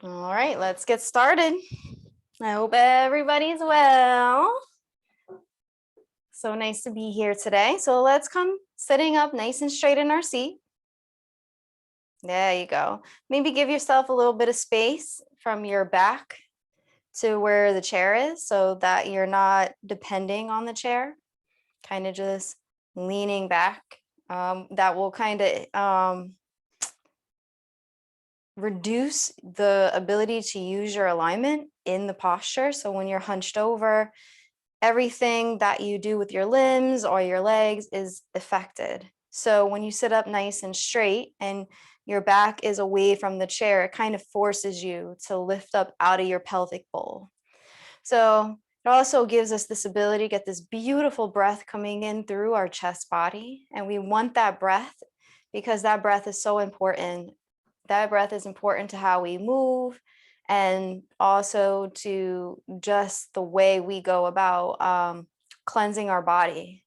All right, let's get started. I hope everybody's well. So nice to be here today. So let's come sitting up nice and straight in our seat. There you go. Maybe give yourself a little bit of space from your back to where the chair is so that you're not depending on the chair, kind of just leaning back. That will kind of reduce the ability to use your alignment in the posture. So when you're hunched over, everything that you do with your limbs or your legs is affected. So when you sit up nice and straight and your back is away from the chair, it kind of forces you to lift up out of your pelvic bowl. So it also gives us this ability to get this beautiful breath coming in through our chest body. And we want that breath because that breath is so important. That breath is important to how we move and also to just the way we go about cleansing our body.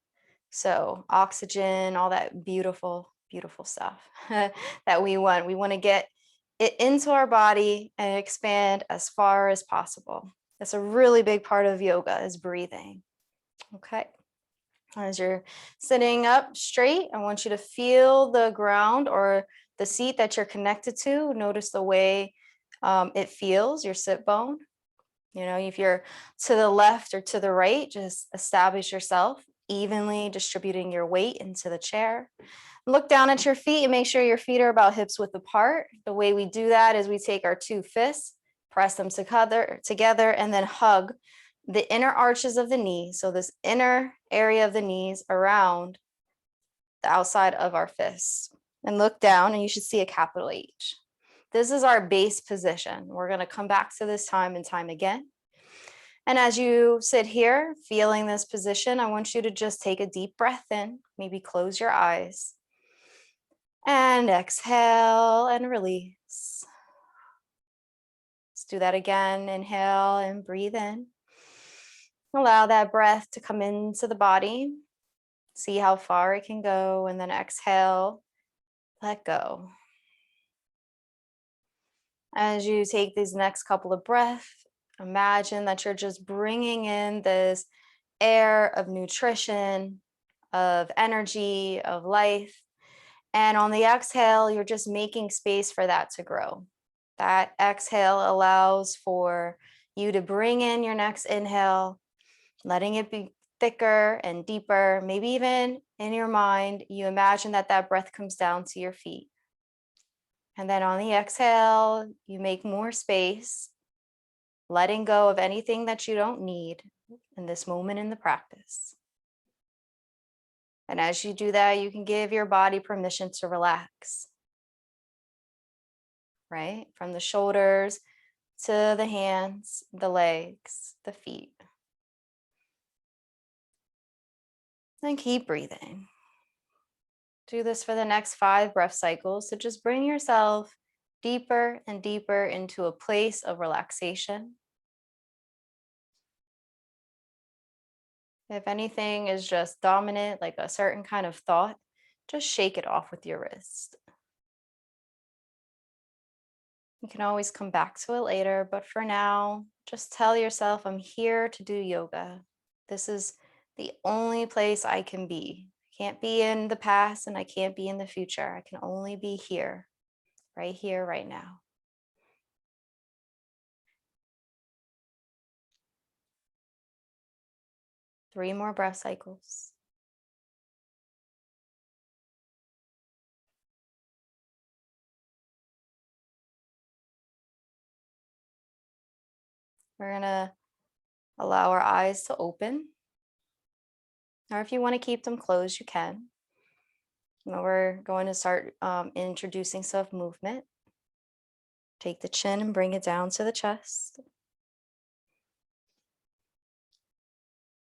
So oxygen, all that beautiful, beautiful stuff that we want. We want to get it into our body and expand as far as possible. That's a really big part of yoga is breathing. Okay. As you're sitting up straight, I want you to feel the ground or the seat that you're connected to. Notice the way it feels, your sit bone. You know, if you're to the left or to the right, just establish yourself evenly distributing your weight into the chair. Look down at your feet and make sure your feet are about hips width apart. The way we do that is we take our two fists, press them together, and then hug the inner arches of the knees. So this inner area of the knees around the outside of our fists. And look down and you should see a capital H. This is our base position. We're going to come back to this time and time again. And as you sit here, feeling this position, I want you to just take a deep breath in, maybe close your eyes. And exhale and release. Let's do that again. Inhale and breathe in. Allow that breath to come into the body. See how far it can go. And then exhale, let go. As you take these next couple of breaths, imagine that you're just bringing in this air of nutrition, of energy, of life. And on the exhale, you're just making space for that to grow. That exhale allows for you to bring in your next inhale, letting it be thicker and deeper. Maybe even in your mind, you imagine that that breath comes down to your feet. And then on the exhale, you make more space, letting go of anything that you don't need in this moment in the practice. And as you do that, you can give your body permission to relax, right? From the shoulders to the hands, the legs, the feet. And keep breathing. Do this for the next 5 breath cycles. So just bring yourself deeper and deeper into a place of relaxation. If anything is just dominant, like a certain kind of thought, just shake it off with your wrist. You can always come back to it later, but for now, just tell yourself, I'm here to do yoga. This is the only place I can be. I can't be in the past and I can't be in the future. I can only be here, right now. Three more breath cycles. We're going to allow our eyes to open. Or if you want to keep them closed, you can. Now we're going to start introducing self-movement. Take the chin and bring it down to the chest.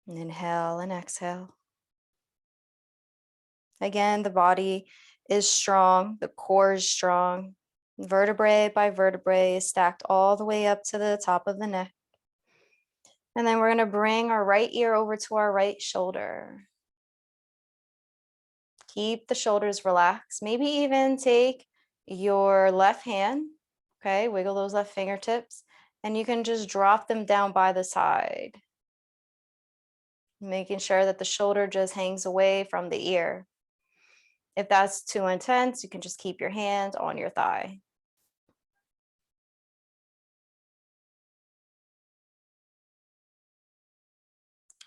And inhale and exhale. Again, the body is strong, the core is strong. Vertebrae by vertebrae is stacked all the way up to the top of the neck. And then we're going to bring our right ear over to our right shoulder. Keep the shoulders relaxed. Maybe even take your left hand Okay, wiggle those left fingertips, and you can just drop them down by the side, making sure that the shoulder just hangs away from the ear. If that's too intense, you can just keep your hand on your thigh.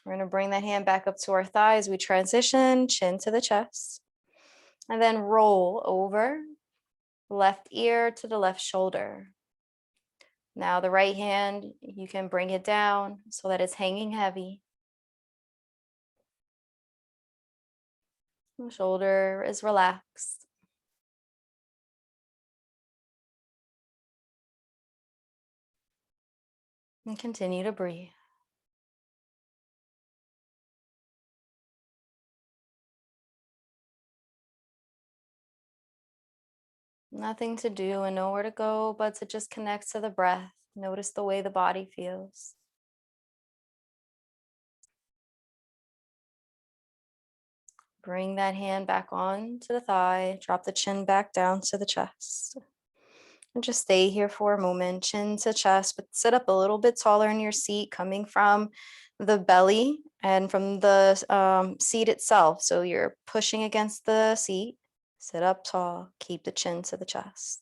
We're going to bring that hand back up to our thigh as we transition, chin to the chest, and then roll over, left ear to the left shoulder. Now the right hand, you can bring it down so that it's hanging heavy. The shoulder is relaxed. And continue to breathe. Nothing to do and nowhere to go, but to just connect to the breath. Notice the way the body feels. Bring that hand back on to the thigh, drop the chin back down to the chest. And just stay here for a moment, chin to chest, but sit up a little bit taller in your seat, coming from the belly and from the seat itself. So you're pushing against the seat, sit up tall, keep the chin to the chest.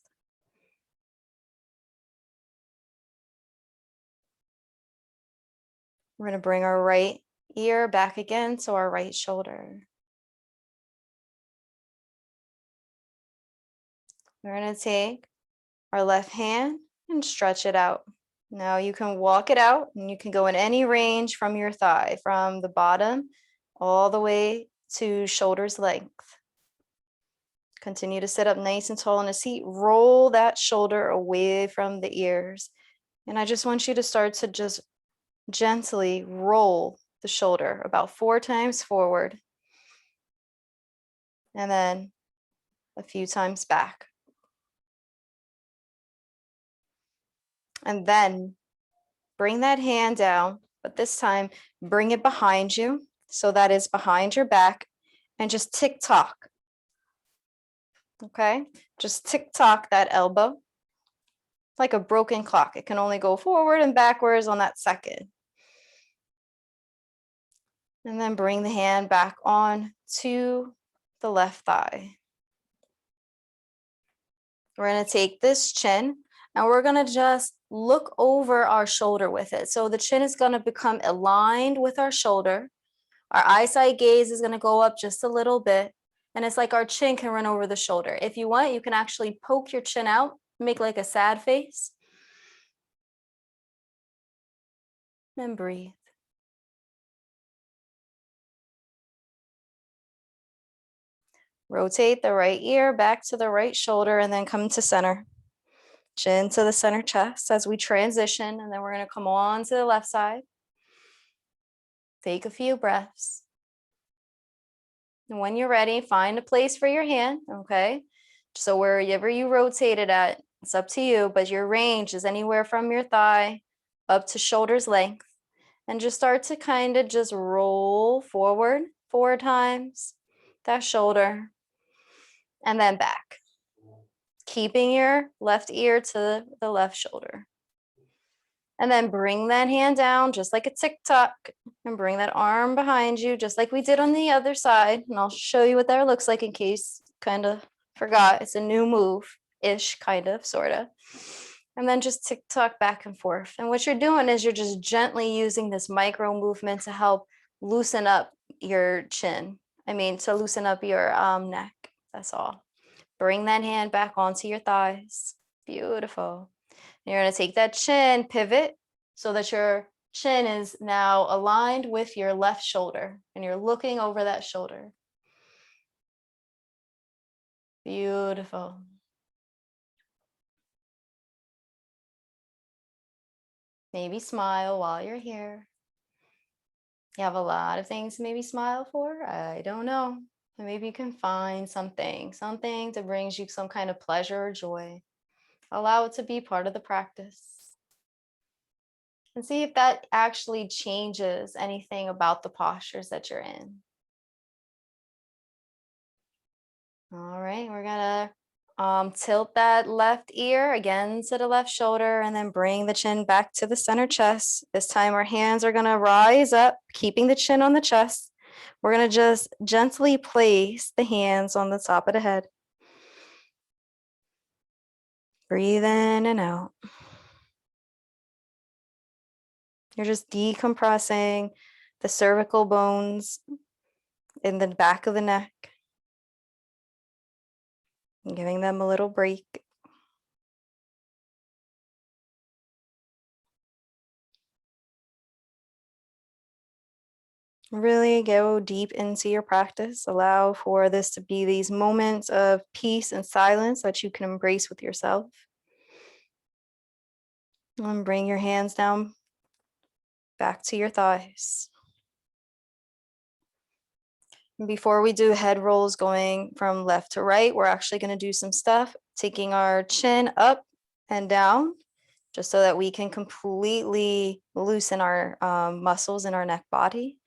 We're going to bring our right ear back again to our right shoulder. We're going to take our left hand and stretch it out. Now you can walk it out and you can go in any range from your thigh, from the bottom all the way to shoulder's length. Continue to sit up nice and tall in a seat. Roll that shoulder away from the ears. And I just want you to start to just gently roll the shoulder about 4 times forward. And then a few times back. And then bring that hand down, but this time bring it behind you so that it's behind your back, and just tick tock. Okay, just tick tock that elbow like a broken clock. It can only go forward and backwards on that second. And then bring the hand back on to the left thigh. We're going to take this chin and we're going to just look over our shoulder with it. So the chin is going to become aligned with our shoulder. Our eyesight gaze is going to go up just a little bit. And it's like our chin can run over the shoulder. If you want, you can actually poke your chin out, make like a sad face. And breathe. Rotate the right ear back to the right shoulder and then come to center. Chin to the center chest as we transition, and then we're going to come on to the left side. Take a few breaths. And when you're ready, find a place for your hand, okay? So wherever you rotate it at, it's up to you, but your range is anywhere from your thigh up to shoulder's length. And just start to kind of just roll forward 4 times that shoulder and then back. Keeping your left ear to the left shoulder. And then bring that hand down just like a tick-tock and bring that arm behind you just like we did on the other side. And I'll show you what that looks like in case you kind of forgot. It's a new move-ish, kind of, sort of. And then just tick-tock back and forth. And what you're doing is you're just gently using this micro movement to help loosen up your chin. To loosen up your neck. That's all. Bring that hand back onto your thighs. Beautiful. You're going to take that chin, pivot so that your chin is now aligned with your left shoulder and you're looking over that shoulder. Beautiful. Maybe smile while you're here. You have a lot of things to maybe smile for. I don't know. Maybe you can find something that brings you some kind of pleasure or joy. Allow it to be part of the practice. And see if that actually changes anything about the postures that you're in. All right, we're gonna Tilt that left ear again to the left shoulder and then bring the chin back to the center chest. This time our hands are gonna rise up, keeping the chin on the chest. We're gonna just gently place the hands on the top of the head. Breathe in and out. You're just decompressing the cervical bones in the back of the neck, and giving them a little break. Really go deep into your practice. Allow for this to be these moments of peace and silence that you can embrace with yourself. And bring your hands down back to your thighs. And before we do head rolls going from left to right, we're actually going to do some stuff, taking our chin up and down, just so that we can completely loosen our muscles in our neck body.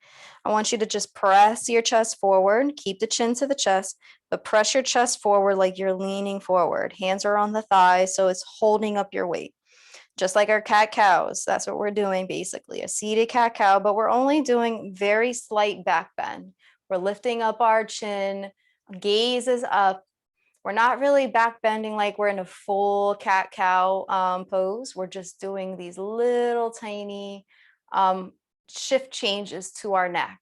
I want you to just press your chest forward, keep the chin to the chest, but press your chest forward like you're leaning forward. Hands are on the thighs, so it's holding up your weight. Just like our cat cows, that's what we're doing basically, a seated cat cow, but we're only doing very slight back bend. We're lifting up our chin, gaze is up. We're not really back bending like we're in a full cat cow pose. We're just doing these little tiny shift changes to our neck.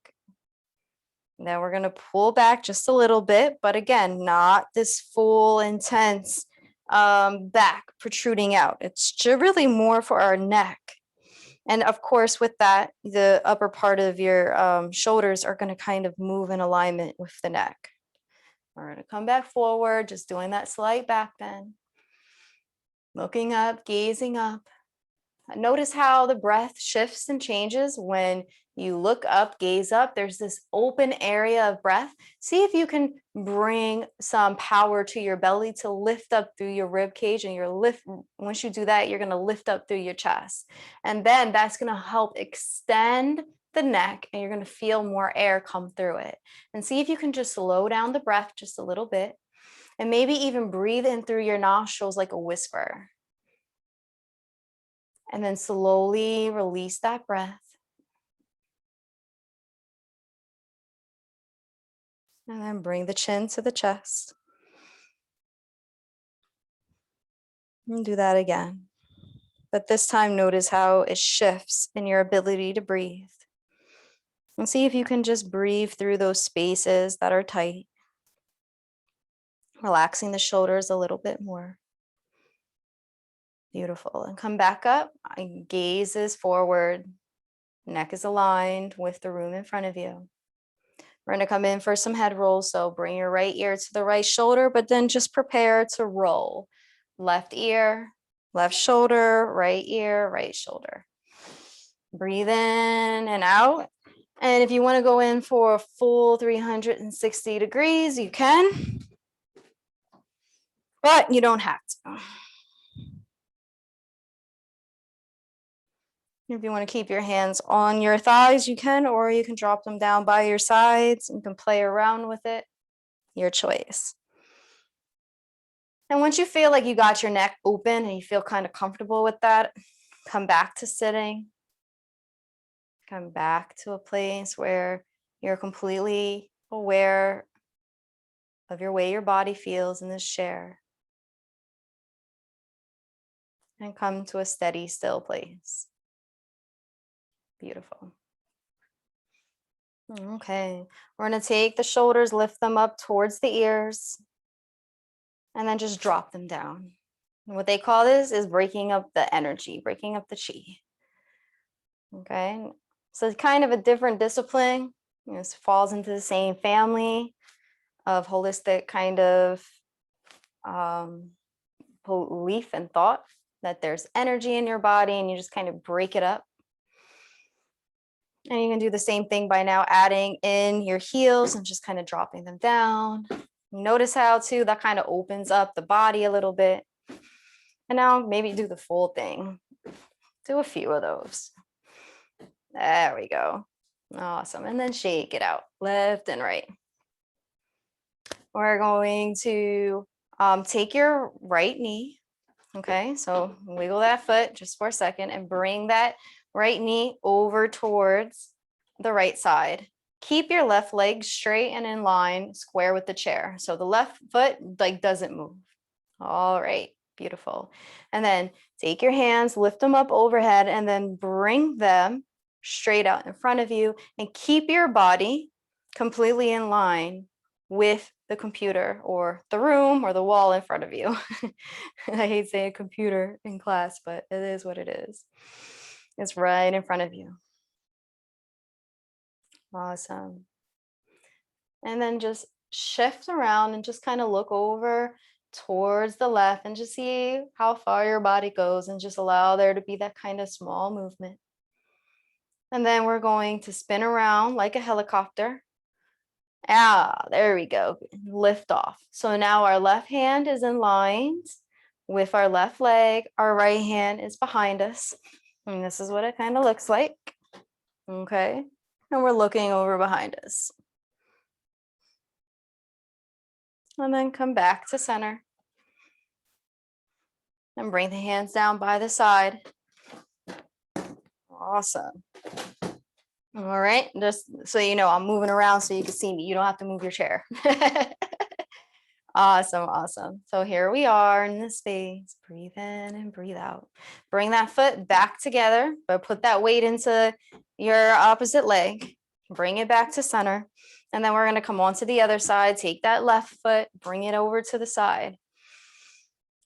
Then we're going to pull back just a little bit, but again, not this full intense back protruding out. It's really more for our neck. And of course, with that, the upper part of your shoulders are going to kind of move in alignment with the neck. We're going to come back forward, just doing that slight back bend. Looking up, gazing up. Notice how the breath shifts and changes when you look up, gaze up. There's this open area of breath. See if you can bring some power to your belly to lift up through your rib cage, and once you do that, you're going to lift up through your chest. And then that's going to help extend the neck, and you're going to feel more air come through it. And see if you can just slow down the breath just a little bit, and maybe even breathe in through your nostrils like a whisper. And then slowly release that breath. And then bring the chin to the chest. And do that again. But this time, notice how it shifts in your ability to breathe. And see if you can just breathe through those spaces that are tight. Relaxing the shoulders a little bit more. Beautiful. And come back up. Gaze is forward. Neck is aligned with the room in front of you. We're going to come in for some head rolls. So bring your right ear to the right shoulder, but then just prepare to roll. Left ear, left shoulder, right ear, right shoulder. Breathe in and out. And if you want to go in for a full 360 degrees, you can, but you don't have to. If you want to keep your hands on your thighs, you can, or you can drop them down by your sides and you can play around with it. Your choice. And once you feel like you got your neck open and you feel kind of comfortable with that, come back to sitting. Come back to a place where you're completely aware of your way your body feels in this chair. And come to a steady, still place. Beautiful. Okay, we're going to take the shoulders, lift them up towards the ears, and then just drop them down. And what they call this is breaking up the energy, breaking up the chi. Okay, so it's kind of a different discipline. It falls into the same family of holistic kind of belief and thought that there's energy in your body and you just kind of break it up. And you can do the same thing by now adding in your heels and just kind of dropping them down. Notice how too that kind of opens up the body a little bit. And now maybe do the full thing. Do a few of those. There we go. Awesome. And then shake it out left and right. We're going to Take your right knee. Okay, so wiggle that foot just for a second and bring that right knee over towards the right side. Keep your left leg straight and in line, square with the chair. So the left foot like doesn't move. All right, beautiful. And then take your hands, lift them up overhead, and then bring them straight out in front of you and keep your body completely in line with the computer or the room or the wall in front of you. I hate saying computer in class, but it is what it is. It's right in front of you. Awesome. And then just shift around and just kind of look over towards the left and just see how far your body goes and just allow there to be that kind of small movement. And then we're going to spin around like a helicopter. There we go. Lift off. So now our left hand is in lines with our left leg. Our right hand is behind us. And this is what it kind of looks like. Okay. And we're looking over behind us. And then come back to center. And bring the hands down by the side. Awesome. All right, just so you know, I'm moving around so you can see me. You don't have to move your chair. Awesome, awesome. So here we are in this space. Breathe in and breathe out. Bring that foot back together, but put that weight into your opposite leg. Bring it back to center. And then we're going to come on to the other side. Take that left foot, bring it over to the side.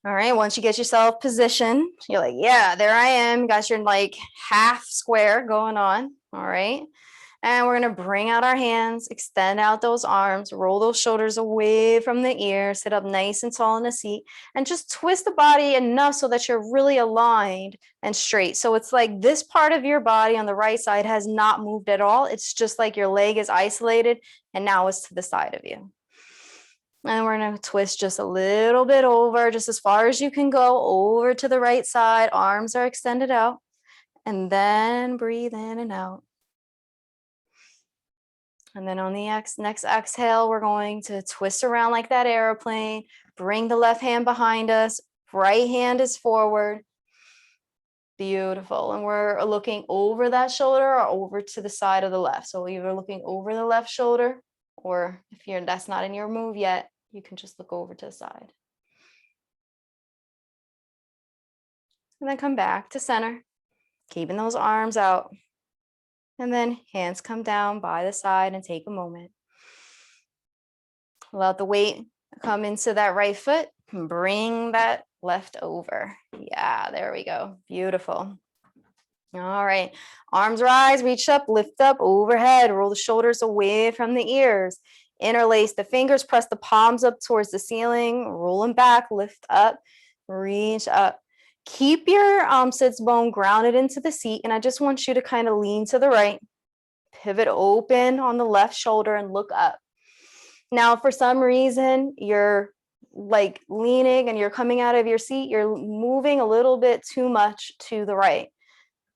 All right, once you get yourself positioned, you're like, yeah, there I am. You got your like half square going on. All right. And we're going to bring out our hands, extend out those arms, roll those shoulders away from the ears, sit up nice and tall in the seat, and just twist the body enough so that you're really aligned and straight. So it's like this part of your body on the right side has not moved at all. It's just like your leg is isolated and now it's to the side of you. And we're going to twist just a little bit over, just as far as you can go, over to the right side. Arms are extended out. And then breathe in and out. And then on the next exhale, we're going to twist around like that airplane. Bring the left hand behind us. Right hand is forward. Beautiful. And we're looking over that shoulder or over to the side of the left. So either looking over the left shoulder, or if that's not in your move yet, you can just look over to the side. And then come back to center, keeping those arms out. And then hands come down by the side and take a moment. Let the weight come into that right foot and bring that left over. Yeah, there we go. Beautiful. All right, arms rise, reach up, lift up, overhead, roll the shoulders away from the ears. Interlace the fingers, press the palms up towards the ceiling, roll them back, lift up, reach up. Keep your sits bone grounded into the seat, and I just want you to kind of lean to the right, pivot open on the left shoulder and look up. Now, if for some reason you're like leaning and you're coming out of your seat, you're moving a little bit too much to the right.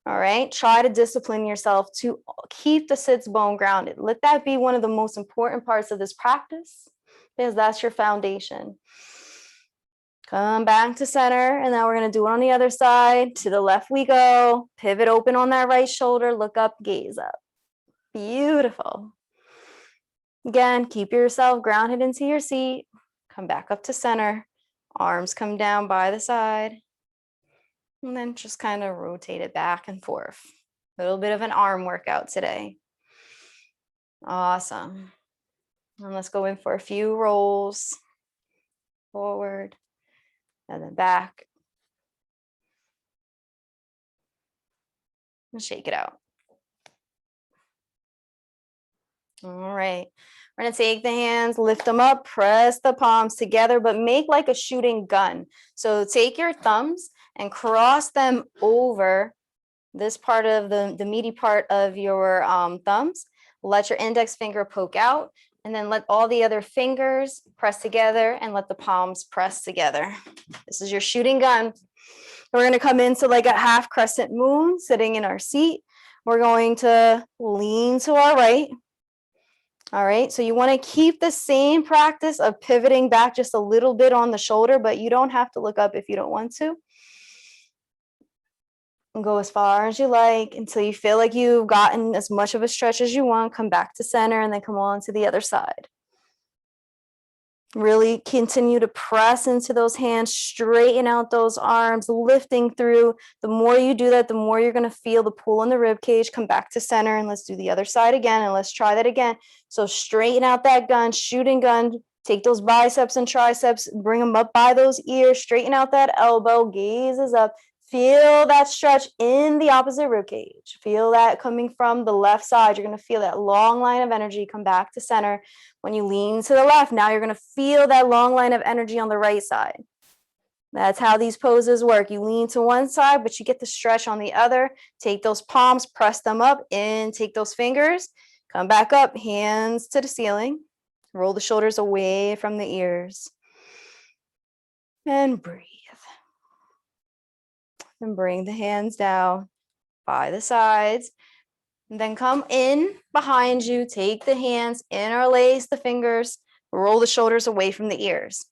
All right, try to discipline yourself to keep the sits bone grounded. Let that be one of the most important parts of this practice, because that's your foundation. Come back to center, and now we're going to do it on the other side. To the left we go. Pivot open on that right shoulder. Look up, gaze up. Beautiful. Again, keep yourself grounded into your seat. Come back up to center. Arms come down by the side. And then just kind of rotate it back and forth. A little bit of an arm workout today. Awesome. And let's go in for a few rolls. Forward and then back. And shake it out. All right. We're going to take the hands, lift them up, press the palms together, but make like a shooting gun. So take your thumbs and cross them over this part of the meaty part of your thumbs. Let your index finger poke out, and then let all the other fingers press together and let the palms press together. This is your shooting gun. We're going to come into like a half crescent moon sitting in our seat. We're going to lean to our right. All right, so you want to keep the same practice of pivoting back just a little bit on the shoulder, but you don't have to look up if you don't want to. And go as far as you like until you feel like you've gotten as much of a stretch as you want. Come back to center and then come on to the other side. Really continue to press into those hands, straighten out those arms, lifting through. The more you do that, the more you're going to feel the pull in the rib cage. Come back to center and let's do the other side again. And let's try that again. So straighten out that gun, shooting gun. Take those biceps and triceps, bring them up by those ears, straighten out that elbow, gaze is up. Feel that stretch in the opposite rib cage. Feel that coming from the left side. You're going to feel that long line of energy come back to center. When you lean to the left, now you're going to feel that long line of energy on the right side. That's how these poses work. You lean to one side, but you get the stretch on the other. Take those palms, press them up, and take those fingers. Come back up, hands to the ceiling. Roll the shoulders away from the ears. And breathe. And bring the hands down by the sides. And then come in behind you. Take the hands, interlace the fingers, roll the shoulders away from the ears.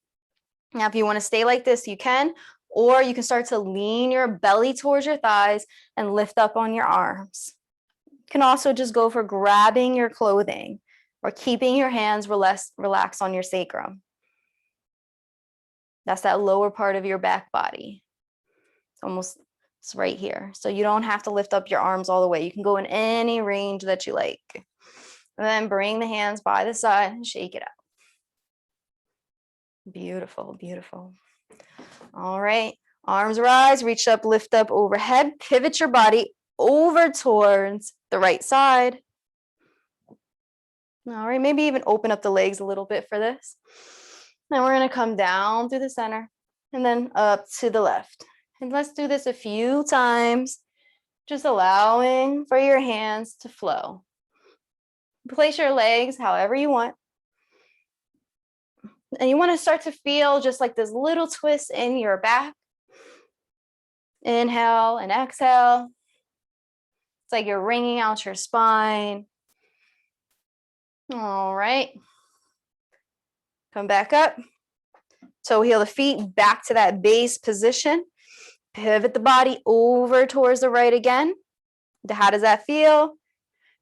Now, if you want to stay like this, you can, or you can start to lean your belly towards your thighs and lift up on your arms. You can also just go for grabbing your clothing or keeping your hands relaxed on your sacrum. That's that lower part of your back body. It's right here. So you don't have to lift up your arms all the way. You can go in any range that you like. And then bring the hands by the side and shake it out. Beautiful, beautiful. All right. Arms rise, reach up, lift up overhead. Pivot your body over towards the right side. All right. Maybe even open up the legs a little bit for this. Then we're going to come down through the center and then up to the left. And let's do this a few times, just allowing for your hands to flow. Place your legs however you want. And you want to start to feel just like this little twist in your back. Inhale and exhale. It's like you're wringing out your spine. All right. Come back up. Toe heel the feet back to that base position. Pivot the body over towards the right again. How does that feel?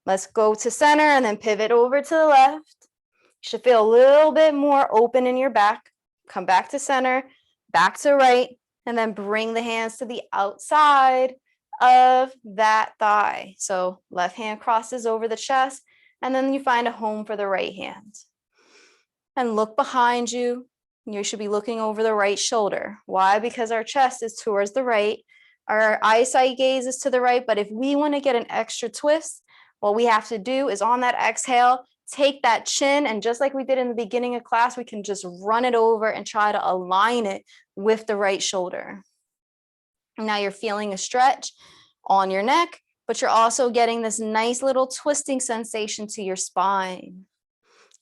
Let's go to center and then pivot over to the left. You should feel a little bit more open in your back. Come back to center, back to right, and then bring the hands to the outside of that thigh. So left hand crosses over the chest, and then you find a home for the right hand. And look behind you. You should be looking over the right shoulder. Why? Because our chest is towards the right. Our eyesight gaze is to the right. But if we want to get an extra twist, what we have to do is on that exhale, take that chin, and just like we did in the beginning of class, we can just run it over and try to align it with the right shoulder. Now you're feeling a stretch on your neck, but you're also getting this nice little twisting sensation to your spine.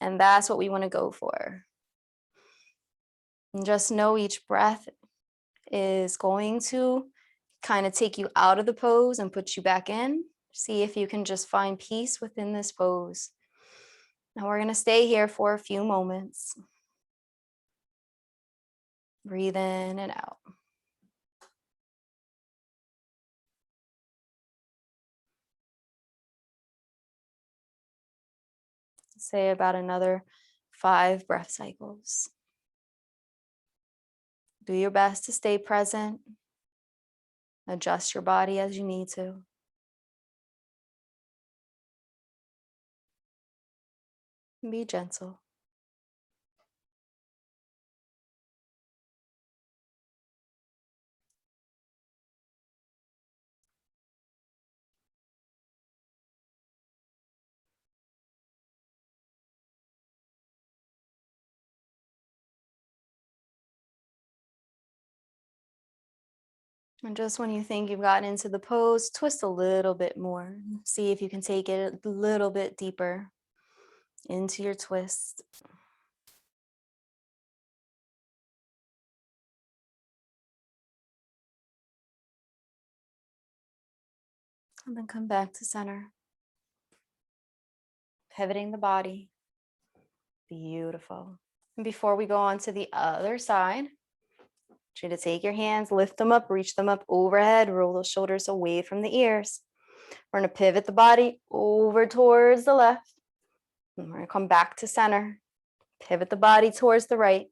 And that's what we want to go for. And just know each breath is going to kind of take you out of the pose and put you back in. See if you can just find peace within this pose. Now we're going to stay here for a few moments. Breathe in and out. Say about another 5 breath cycles. Do your best to stay present. Adjust your body as you need to. Be gentle. And just when you think you've gotten into the pose, twist a little bit more. See if you can take it a little bit deeper into your twist. And then come back to center. Pivoting the body. Beautiful. And before we go on to the other side, I want you to take your hands, lift them up, reach them up overhead, roll those shoulders away from the ears. We're going to pivot the body over towards the left. And we're going to come back to center. Pivot the body towards the right.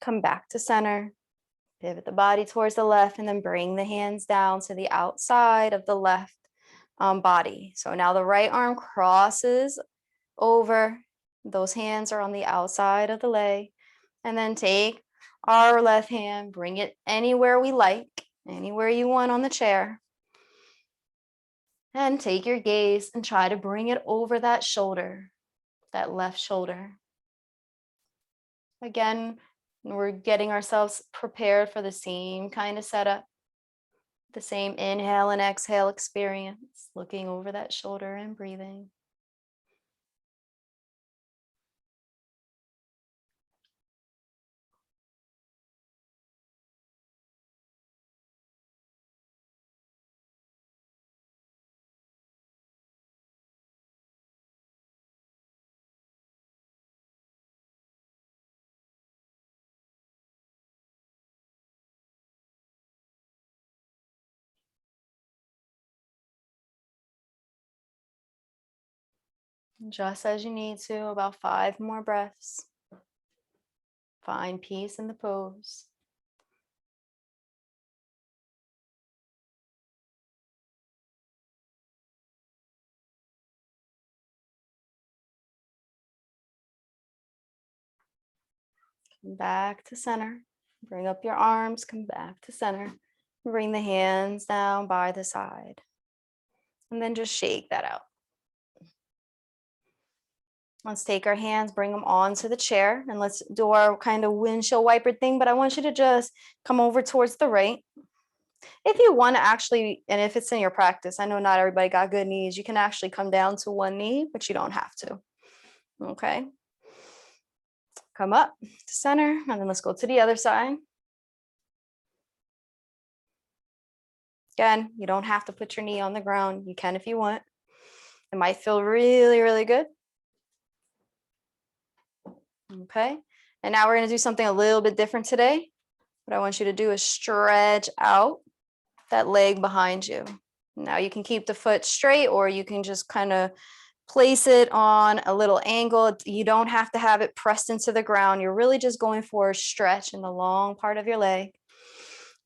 Come back to center. Pivot the body towards the left, and then bring the hands down to the outside of the left body. So now the right arm crosses over. Those hands are on the outside of the leg. And then take our left hand, bring it anywhere we like, anywhere you want on the chair. And take your gaze and try to bring it over that shoulder, that left shoulder. Again, we're getting ourselves prepared for the same kind of setup, the same inhale and exhale experience, looking over that shoulder and breathing. Just as you need to, about 5 more breaths. Find peace in the pose. Come back to center. Bring up your arms, come back to center. Bring the hands down by the side. And then just shake that out. Let's take our hands, bring them onto the chair, and let's do our kind of windshield wiper thing, but I want you to just come over towards the right. If you want to actually, and if it's in your practice, I know not everybody got good knees, you can actually come down to one knee, but you don't have to. Okay. Come up to center, and then let's go to the other side. Again, you don't have to put your knee on the ground. You can if you want. It might feel really, really good. Okay. And now we're going to do something a little bit different today. What I want you to do is stretch out that leg behind you. Now you can keep the foot straight, or you can just kind of place it on a little angle. You don't have to have it pressed into the ground. You're really just going for a stretch in the long part of your leg.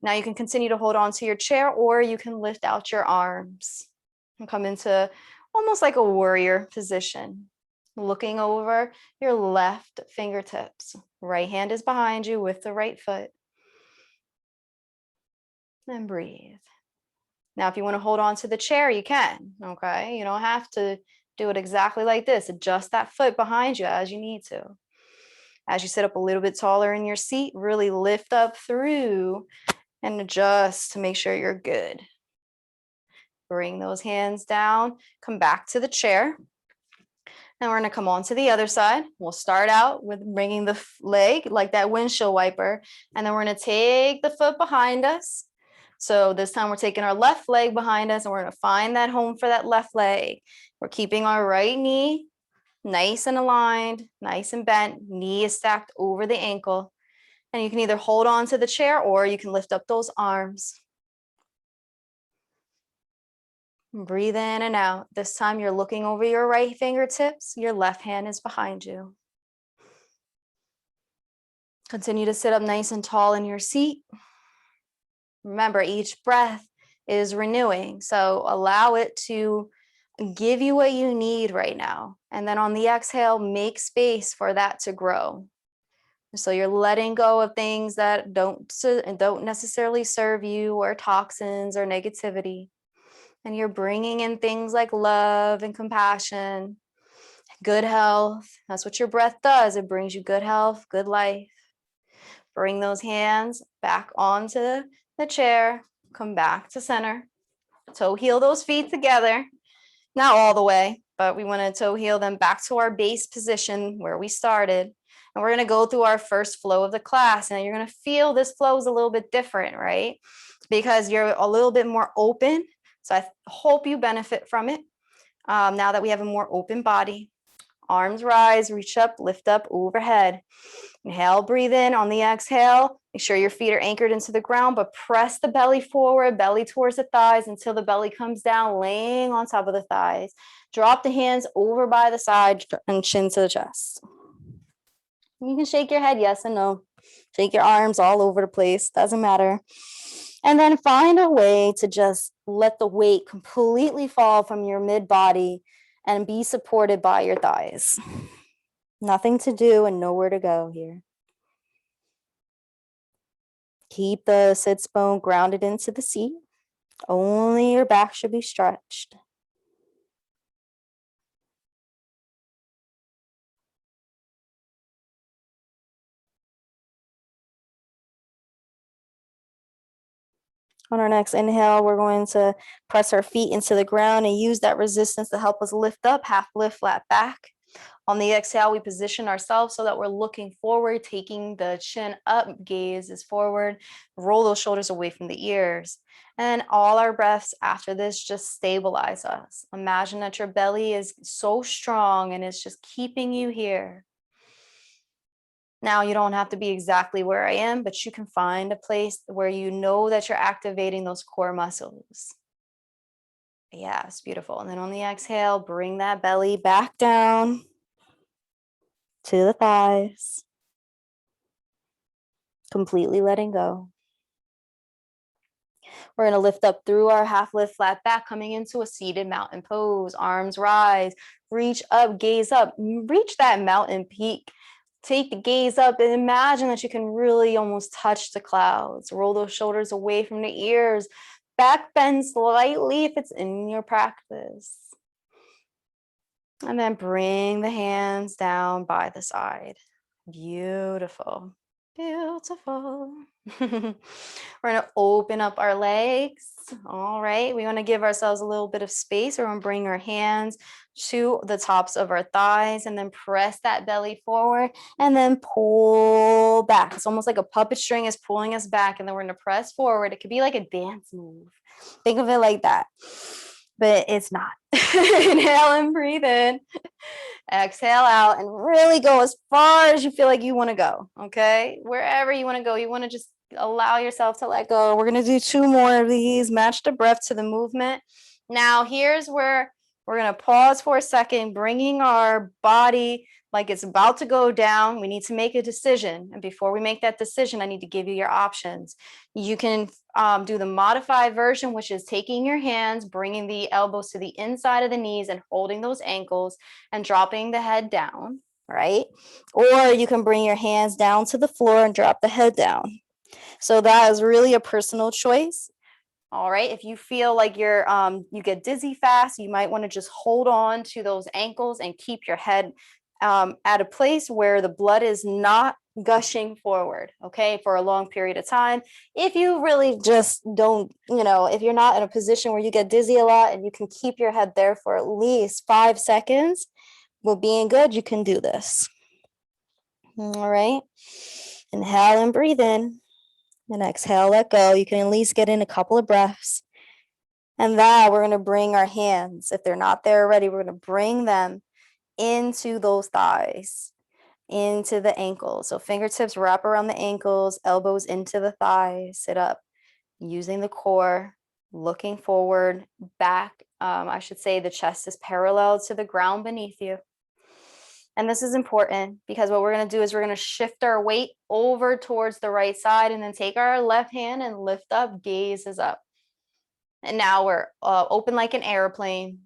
Now you can continue to hold on to your chair, or you can lift out your arms and come into almost like a warrior position, looking over your left fingertips. Right hand is behind you with the right foot. And breathe. Now, if you want to hold on to the chair, you can, okay? You don't have to do it exactly like this. Adjust that foot behind you as you need to. As you sit up a little bit taller in your seat, really lift up through and adjust to make sure you're good. Bring those hands down, come back to the chair. Now we're going to come on to the other side. We'll start out with bringing the leg like that windshield wiper, and then we're going to take the foot behind us. So this time we're taking our left leg behind us, and we're going to find that home for that left leg. We're keeping our right knee nice and aligned, nice and bent. Knee is stacked over the ankle. And you can either hold on to the chair, or you can lift up those arms. Breathe in and out. This time you're looking over your right fingertips. Your left hand is behind you. Continue to sit up nice and tall in your seat. Remember, each breath is renewing. So allow it to give you what you need right now. And then on the exhale, make space for that to grow. So you're letting go of things that don't necessarily serve you, or toxins or negativity. And you're bringing in things like love and compassion, good health. That's what your breath does. It brings you good health, good life. Bring those hands back onto the chair. Come back to center. Toe heel those feet together. Not all the way, but we want to toe heel them back to our base position where we started. And we're going to go through our first flow of the class. And you're going to feel this flow is a little bit different, right? Because you're a little bit more open. So I hope you benefit from it now that we have a more open body. Arms rise, reach up, lift up overhead. Inhale, breathe in. On the exhale, make sure your feet are anchored into the ground, but press the belly forward, belly towards the thighs until the belly comes down, laying on top of the thighs. Drop the hands over by the side and chin to the chest. You can shake your head yes and no. Shake your arms all over the place, doesn't matter. And then find a way to just let the weight completely fall from your mid-body and be supported by your thighs. Nothing to do and nowhere to go here. Keep the sits bone grounded into the seat. Only your back should be stretched. On our next inhale, we're going to press our feet into the ground and use that resistance to help us lift up, half lift, flat back. On the exhale, we position ourselves so that we're looking forward, taking the chin up, gaze is forward, roll those shoulders away from the ears. And all our breaths after this just stabilize us. Imagine that your belly is so strong and it's just keeping you here. Now, you don't have to be exactly where I am, but you can find a place where you know that you're activating those core muscles. Yeah, it's beautiful. And then on the exhale, bring that belly back down to the thighs, completely letting go. We're going to lift up through our half lift, flat back, coming into a seated mountain pose. Arms rise, reach up, gaze up, reach that mountain peak. Take the gaze up and imagine that you can really almost touch the clouds. Roll those shoulders away from the ears. Back bend slightly if it's in your practice. And then bring the hands down by the side. Beautiful. Beautiful. We're going to open up our legs. All right. We want to give ourselves a little bit of space. We're going to bring our hands to the tops of our thighs and then press that belly forward and then pull back. It's almost like a puppet string is pulling us back, and then we're going to press forward. It could be like a dance move. Think of it like that, but it's not. Inhale and breathe in. Exhale out and really go as far as you feel like you want to go. Okay. Wherever you want to go, you want to just allow yourself to let go. We're going to do 2 more of these. Match the breath to the movement. Now, here's where we're going to pause for a second, bringing our body like it's about to go down. We need to make a decision. And before we make that decision, I need to give you your options. You can do the modified version, which is taking your hands, bringing the elbows to the inside of the knees and holding those ankles and dropping the head down, right? Or you can bring your hands down to the floor and drop the head down. So that is really a personal choice. All right. If you feel like you get dizzy fast, you might want to just hold on to those ankles and keep your head at a place where the blood is not gushing forward, okay, for a long period of time. If you really just don't, if you're not in a position where you get dizzy a lot and you can keep your head there for at least 5 seconds, well, being good, you can do this. All right. Inhale and breathe in. And exhale, let go. You can at least get in a couple of breaths. And then we're going to bring our hands. If they're not there already, we're going to bring them into those thighs, into the ankles. So fingertips wrap around the ankles, elbows into the thighs, sit up, using the core, looking forward, back. I should say the chest is parallel to the ground beneath you. And this is important because what we're going to do is we're going to shift our weight over towards the right side and then take our left hand and lift up, gaze is up. And now we're open like an airplane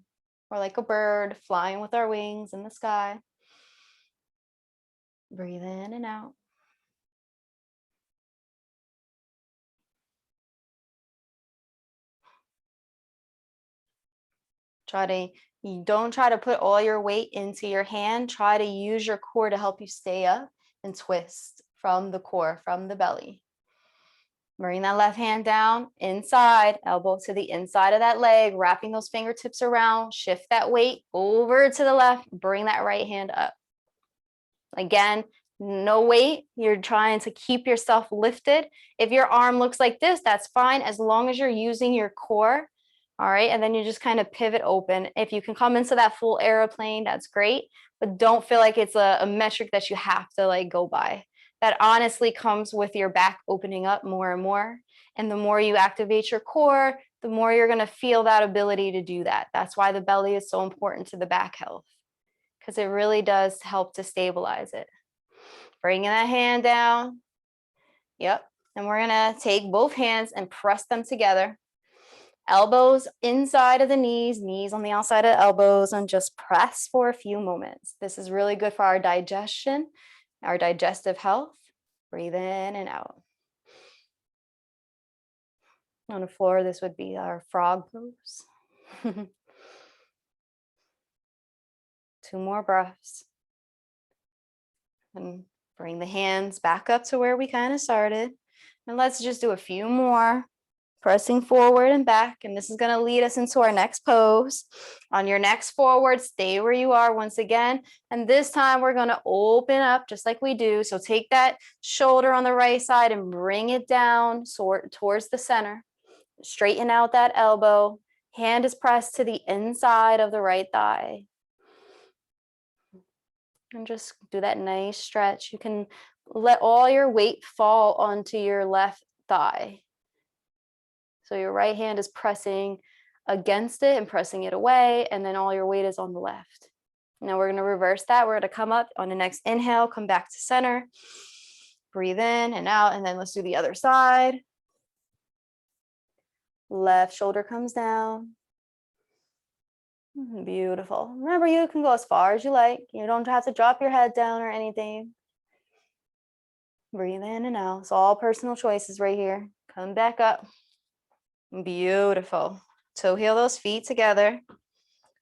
or like a bird flying with our wings in the sky. Breathe in and out. Don't try to put all your weight into your hand. Try to use your core to help you stay up and twist from the core, from the belly. Bring that left hand down, inside, elbow to the inside of that leg, wrapping those fingertips around, shift that weight over to the left, bring that right hand up. Again, no weight, you're trying to keep yourself lifted. If your arm looks like this, that's fine, as long as you're using your core All right, and then you just kind of pivot open. If you can come into that full airplane, that's great, but don't feel like it's a metric that you have to like go by. That honestly comes with your back opening up more and more. And the more you activate your core, the more you're going to feel that ability to do that. That's why the belly is so important to the back health, because it really does help to stabilize it. Bringing that hand down. Yep. And we're going to take both hands and press them together. Elbows inside of the knees, knees on the outside of the elbows, and just press for a few moments. This is really good for our digestion, our digestive health. Breathe in and out. On the floor, this would be our frog pose. 2 more breaths. And bring the hands back up to where we kind of started. And let's just do a few more. Pressing forward and back, and this is going to lead us into our next pose. On your next forward, stay where you are once again, and this time we're going to open up just like we do. So take that shoulder on the right side and bring it down towards the center. Straighten out that elbow. Hand is pressed to the inside of the right thigh. And just do that nice stretch. You can let all your weight fall onto your left thigh. So your right hand is pressing against it and pressing it away, and then all your weight is on the left. Now we're going to reverse that. We're going to come up on the next inhale, come back to center, breathe in and out, and then let's do the other side. Left shoulder comes down. Beautiful. Remember, you can go as far as you like. You don't have to drop your head down or anything. Breathe in and out. It's all personal choices right here. Come back up. Beautiful. Toe heel those feet together.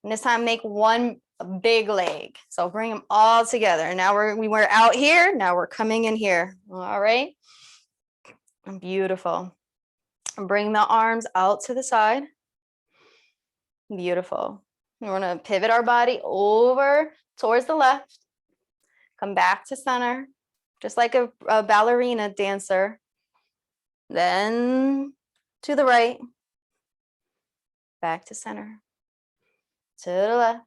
And this time make one big leg. So bring them all together. And now we were out here. Now we're coming in here. All right. Beautiful. Bring the arms out to the side. Beautiful. We're going to pivot our body over towards the left. Come back to center, just like a ballerina dancer. Then to the right, back to center, to the left.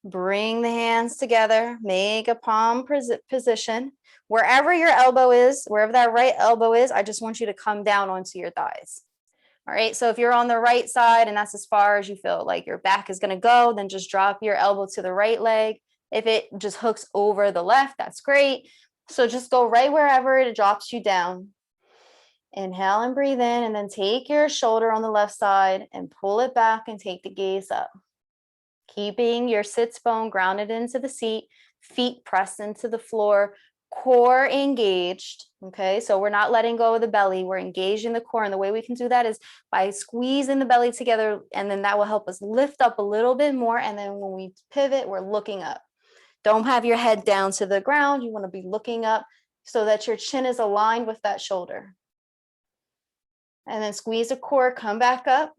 Bring the hands together, make a palm position. Wherever your elbow is, wherever that right elbow is, I just want you to come down onto your thighs. All right, so if you're on the right side and that's as far as you feel like your back is gonna go, then just drop your elbow to the right leg. If it just hooks over the left, that's great. So just go right wherever it drops you down. Inhale and breathe in, and then take your shoulder on the left side and pull it back and take the gaze up. Keeping your sits bone grounded into the seat, feet pressed into the floor, core engaged. Okay, so we're not letting go of the belly, we're engaging the core. And the way we can do that is by squeezing the belly together, and then that will help us lift up a little bit more. And then when we pivot, we're looking up. Don't have your head down to the ground. You want to be looking up so that your chin is aligned with that shoulder. And then squeeze the core, come back up,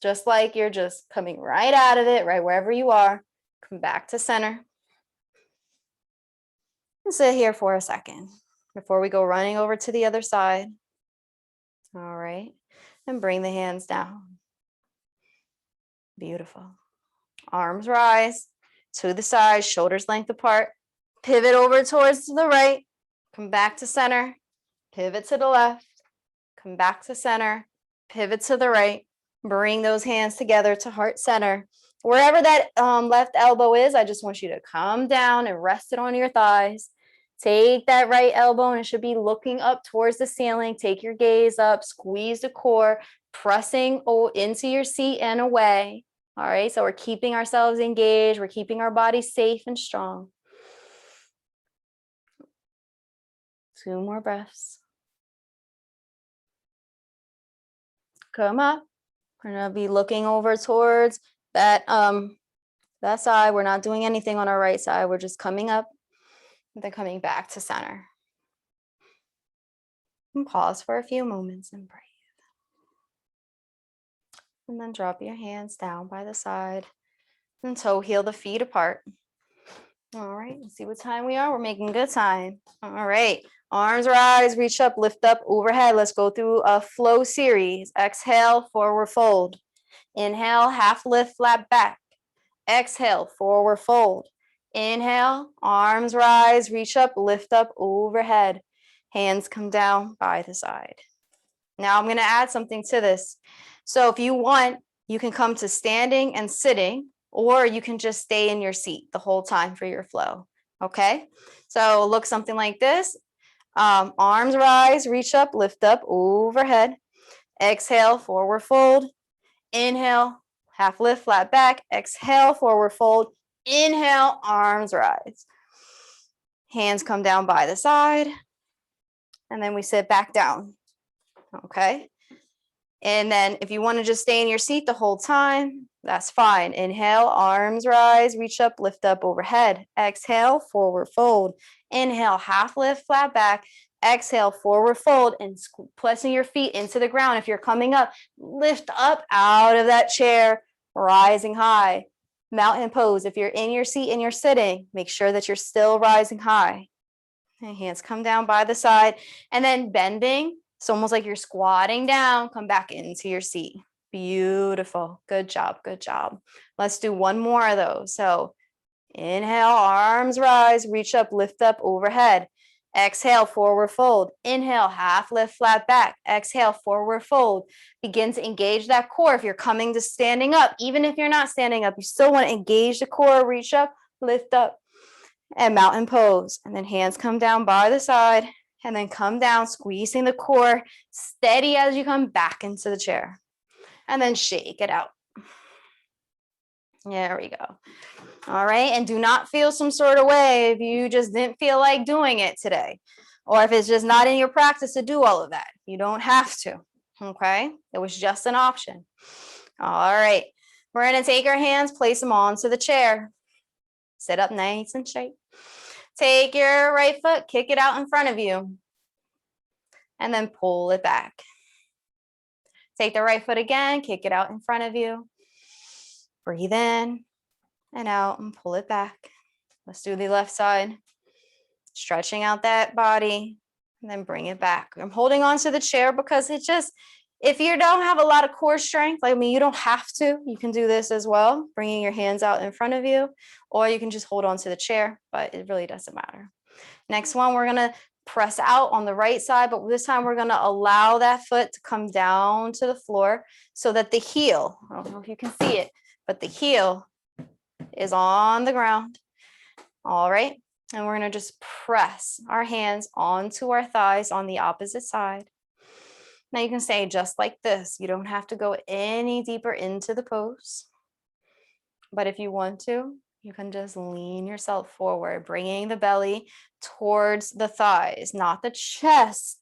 just like you're just coming right out of it, right wherever you are. Come back to center. And sit here for a second before we go running over to the other side. All right. And bring the hands down. Beautiful. Arms rise to the side, shoulders length apart. Pivot over towards the right. Come back to center. Pivot to the left. Come back to center, pivot to the right, bring those hands together to heart center. Wherever that left elbow is, I just want you to come down and rest it on your thighs. Take that right elbow and it should be looking up towards the ceiling. Take your gaze up, squeeze the core, pressing into your seat and away. All right, so we're keeping ourselves engaged. We're keeping our body safe and strong. 2 more breaths. Come up. We're gonna be looking over towards that side. We're not doing anything on our right side. We're just coming up and then coming back to center. And pause for a few moments and breathe. And then drop your hands down by the side and toe heel the feet apart. All right, let's see what time we are. We're making good time. All right. Arms rise, reach up, lift up, overhead. Let's go through a flow series. Exhale, forward fold. Inhale, half lift, flat back. Exhale, forward fold. Inhale, arms rise, reach up, lift up overhead. Hands come down by the side. Now I'm going to add something to this. So if you want, you can come to standing and sitting, or you can just stay in your seat the whole time for your flow. Okay, so look something like this. Arms rise, reach up, lift up overhead. Exhale, forward fold. Inhale, half lift, flat back. Exhale, forward fold. Inhale, arms rise. Hands come down by the side. And then we sit back down. Okay. And then if you want to just stay in your seat the whole time, that's fine. Inhale, arms rise, reach up, lift up overhead. Exhale, forward fold. Inhale, half lift, flat back. Exhale, forward fold, and pressing your feet into the ground. If you're coming up, lift up out of that chair, rising high. Mountain pose. If you're in your seat and you're sitting, make sure that you're still rising high. And hands come down by the side, and then bending. It's almost like you're squatting down. Come back into your seat. Beautiful. Good job. Good job. Let's do one more of those. So inhale, arms rise, reach up, lift up overhead. Exhale, forward fold. Inhale, half lift, flat back. Exhale, forward fold. Begin to engage that core. If you're coming to standing up, even if you're not standing up, you still want to engage the core, reach up, lift up, and mountain pose. And then hands come down by the side, and then come down, squeezing the core, steady as you come back into the chair. And then shake it out. There we go. All right. And do not feel some sort of way if you just didn't feel like doing it today, or if it's just not in your practice to do all of that. You don't have to. Okay. It was just an option. All right. We're going to take our hands, place them onto the chair. Sit up nice and straight. Take your right foot, kick it out in front of you, and then pull it back. Take the right foot again, kick it out in front of you. Breathe in and out and pull it back. Let's do the left side. Stretching out that body and then bring it back. I'm holding on to the chair because it just, if you don't have a lot of core strength, you don't have to. You can do this as well, bringing your hands out in front of you, or you can just hold on to the chair, but it really doesn't matter. Next one, we're going to press out on the right side, but this time we're going to allow that foot to come down to the floor so that the heel, I don't know if you can see it, but the heel is on the ground. All right. And we're going to just press our hands onto our thighs on the opposite side. Now you can stay just like this. You don't have to go any deeper into the pose. But if you want to, you can just lean yourself forward, bringing the belly towards the thighs, not the chest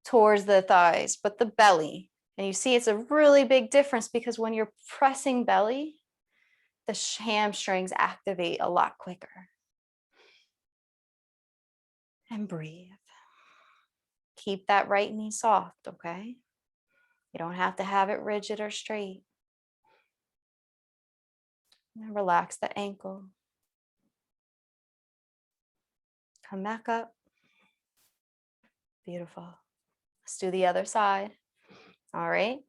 towards the thighs, but the belly. And you see it's a really big difference because when you're pressing belly, the hamstrings activate a lot quicker. And breathe. Keep that right knee soft, okay? You don't have to have it rigid or straight. And relax the ankle. Come back up. Beautiful. Let's do the other side. All right.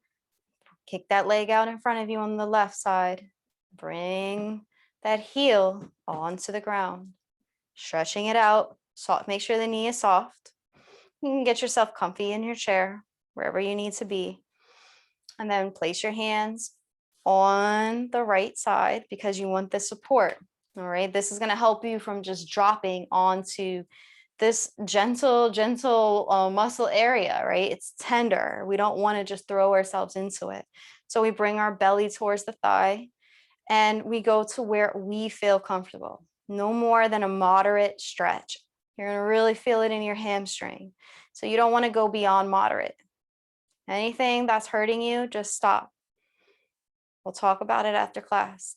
Kick that leg out in front of you on the left side. Bring that heel onto the ground. Stretching it out. Make sure the knee is soft. You can get yourself comfy in your chair, wherever you need to be. And then place your hands on the right side because you want the support. All right. This is going to help you from just dropping onto this gentle muscle area, right? It's tender. We don't want to just throw ourselves into it. So we bring our belly towards the thigh and we go to where we feel comfortable. No more than a moderate stretch. You're going to really feel it in your hamstring. So you don't want to go beyond moderate. Anything that's hurting you, just stop. We'll talk about it after class.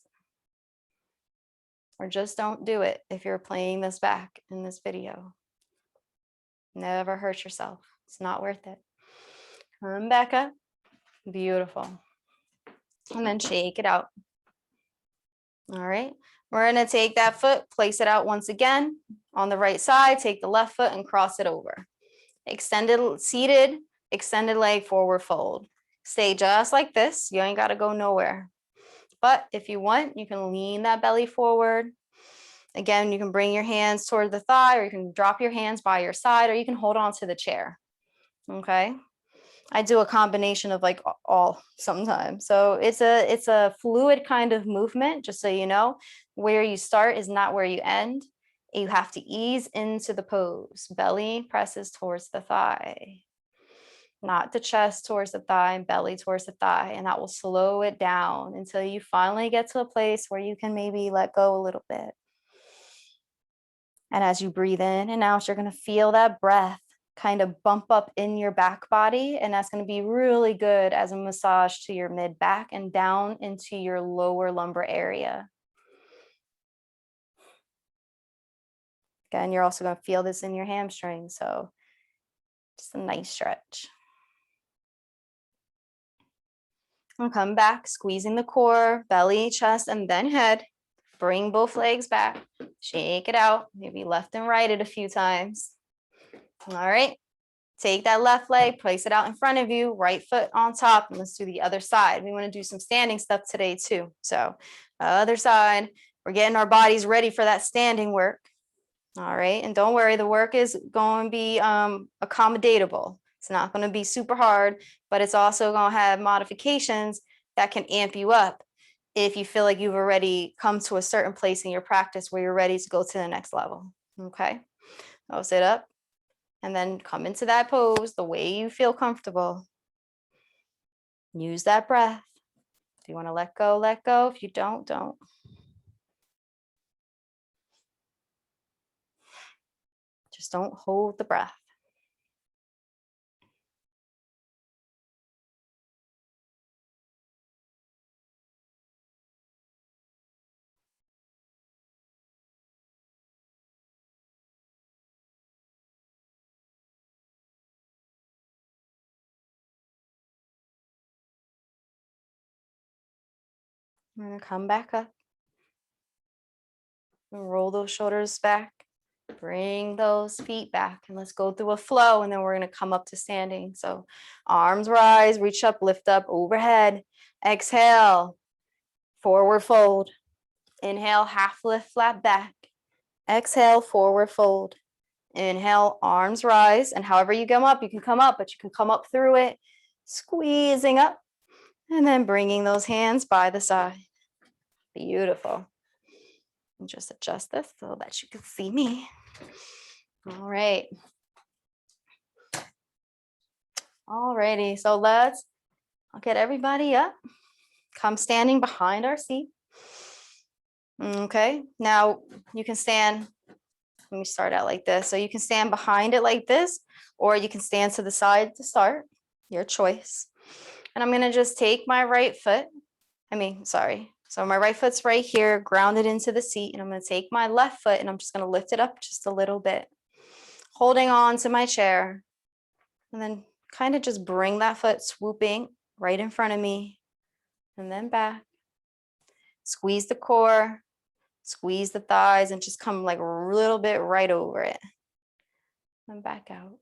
Or just don't do it if you're playing this back in this video. Never hurt yourself. It's not worth it. Come back up. Beautiful. And then shake it out. All right. We're going to take that foot, place it out once again on the right side, take the left foot and cross it over. Extended, seated, extended leg, forward fold. Stay just like this. You ain't got to go nowhere. But if you want, you can lean that belly forward. Again, you can bring your hands toward the thigh, or you can drop your hands by your side, or you can hold on to the chair. Okay. I do a combination of like all sometimes. So it's a fluid kind of movement, just so you know. Where you start is not where you end. You have to ease into the pose. Belly presses towards the thigh, not the chest towards the thigh, and belly towards the thigh. And that will slow it down until you finally get to a place where you can maybe let go a little bit. And as you breathe in and out, you're going to feel that breath kind of bump up in your back body. And that's going to be really good as a massage to your mid back and down into your lower lumbar area. Again, you're also going to feel this in your hamstrings. So just a nice stretch. And come back, squeezing the core, belly, chest, and then head. Bring both legs back. Shake it out. Maybe left and right it a few times. All right. Take that left leg, place it out in front of you, right foot on top, and let's do the other side. We want to do some standing stuff today too. So other side, we're getting our bodies ready for that standing work. All right. And don't worry, the work is going to be accommodatable. It's not going to be super hard, but it's also going to have modifications that can amp you up if you feel like you've already come to a certain place in your practice where you're ready to go to the next level. Okay. I'll sit up. And then come into that pose the way you feel comfortable. Use that breath. If you want to let go, let go. If you don't, don't. Just don't hold the breath. And come back up. And roll those shoulders back. Bring those feet back. And let's go through a flow. And then we're going to come up to standing. So arms rise, reach up, lift up, overhead. Exhale, forward fold. Inhale, half lift, flat back. Exhale, forward fold. Inhale, arms rise. And however you come up, you can come up, but you can come up through it. Squeezing up. And then bringing those hands by the side. Beautiful. And just adjust this so that you can see me. All right. All righty. So I'll get everybody up. Come standing behind our seat. Okay. Now you can stand. Let me start out like this. So you can stand behind it like this, or you can stand to the side to start. Your choice. And I'm going to just take my right foot. So my right foot's right here, grounded into the seat. And I'm going to take my left foot and I'm just going to lift it up just a little bit, holding on to my chair. And then kind of just bring that foot swooping right in front of me and then back. Squeeze the core, squeeze the thighs, and just come like a little bit right over it. And back out.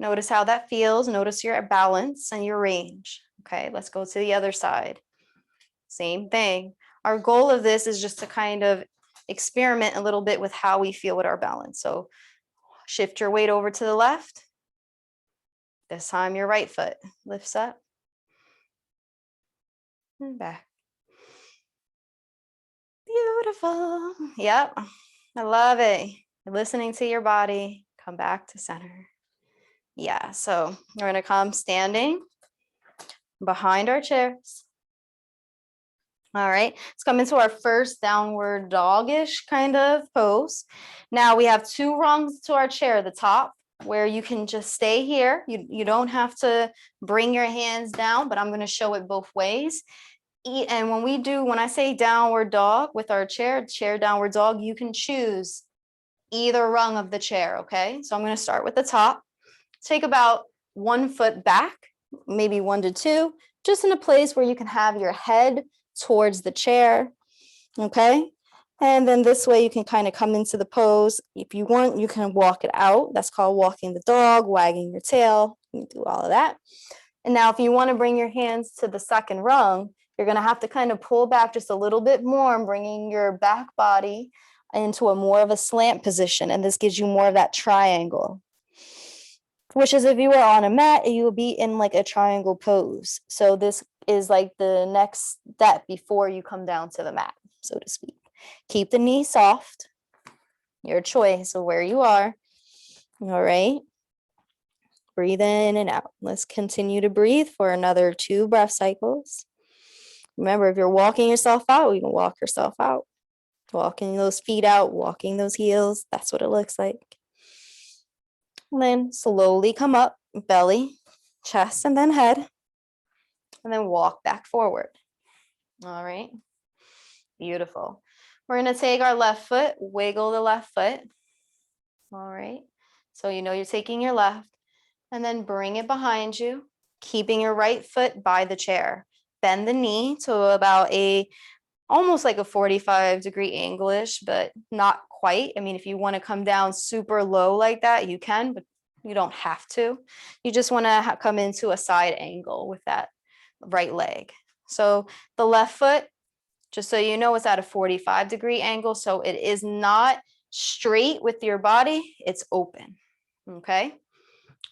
Notice how that feels. Notice your balance and your range. Okay, let's go to the other side. Same thing. Our goal of this is just to kind of experiment a little bit with how we feel with our balance. So shift your weight over to the left. This time your right foot lifts up and back. Beautiful. Yep. I love it. You're listening to your body. Come back to center. Yeah. So we're going to come standing behind our chairs. All right, let's come into our first downward dog-ish kind of pose. Now we have two rungs to our chair, the top, where you can just stay here. You don't have to bring your hands down, but I'm going to show it both ways. And when I say downward dog with our chair downward dog, you can choose either rung of the chair, okay? So I'm going to start with the top. Take about 1 foot back, maybe 1 to 2, just in a place where you can have your head towards the chair, okay? And then this way you can kind of come into the pose. If you want, you can walk it out. That's called walking the dog, wagging your tail. You can do all of that. And now if you want to bring your hands to the second rung, you're going to have to kind of pull back just a little bit more, bringing your back body into a more of a slant position. And this gives you more of that triangle, which is if you were on a mat, you would be in like a triangle pose. So this is like the next step before you come down to the mat, so to speak. Keep the knee soft, your choice of where you are. All right. Breathe in and out. Let's continue to breathe for another 2 breath cycles. Remember, if you're walking yourself out, you can walk yourself out. Walking those feet out, walking those heels, that's what it looks like. And then slowly come up, belly, chest, and then head. And then walk back forward. All right. Beautiful. We're going to take our left foot, wiggle the left foot. All right. So you know you're taking your left, and then bring it behind you, keeping your right foot by the chair. Bend the knee to about almost like a 45-degree angle-ish, but not quite. I mean, if you want to come down super low like that, you can, but you don't have to. You just want to come into a side angle with that right leg. So the left foot, just so you know, it's at a 45-degree angle. So it is not straight with your body, it's open. Okay.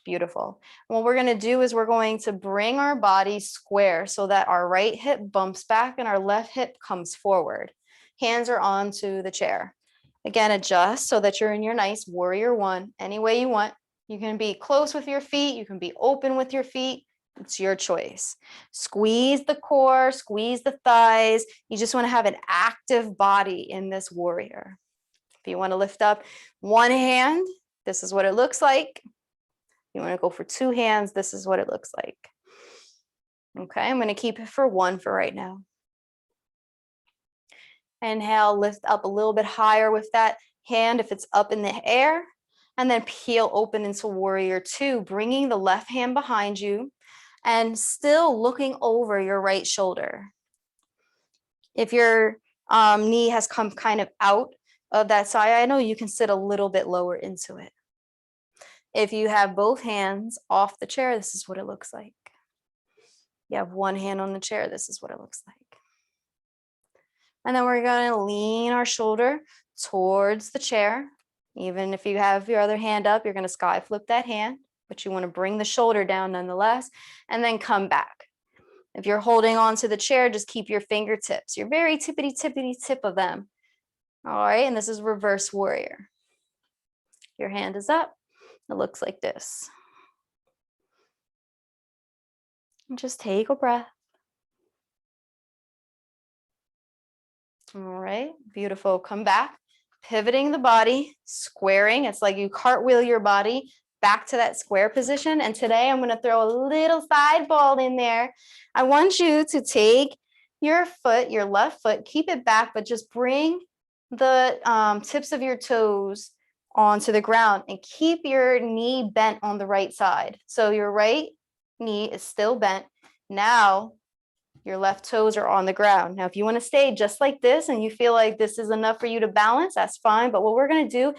Beautiful. What we're going to do is we're going to bring our body square so that our right hip bumps back and our left hip comes forward. Hands are onto the chair. Again, adjust so that you're in your nice warrior one any way you want. You can be close with your feet. You can be open with your feet. It's your choice. Squeeze the core, squeeze the thighs. You just want to have an active body in this warrior. If you want to lift up one hand, this is what it looks like. You want to go for 2 hands, this is what it looks like. Okay, I'm going to keep it for 1 for right now. Inhale, lift up a little bit higher with that hand if it's up in the air, and then peel open into warrior 2, bringing the left hand behind you and still looking over your right shoulder. If your knee has come kind of out of that side, I know you can sit a little bit lower into it. If you have both hands off the chair, this is what it looks like. You have one hand on the chair, this is what it looks like. And then we're going to lean our shoulder towards the chair. Even if you have your other hand up, you're going to sky flip that hand, but you want to bring the shoulder down nonetheless, and then come back. If you're holding on to the chair, just keep your fingertips, your very tippity tip of them. All right, and this is reverse warrior. Your hand is up. It looks like this. And just take a breath. All right, beautiful. Come back, pivoting the body, squaring. It's like you cartwheel your body back to that square position. And today I'm going to throw a little side ball in there. I want you to take your foot, your left foot, keep it back, but just bring the tips of your toes onto the ground and keep your knee bent on the right side. So your right knee is still bent. Now your left toes are on the ground. Now, if you want to stay just like this and you feel like this is enough for you to balance, that's fine. But what we're going to do,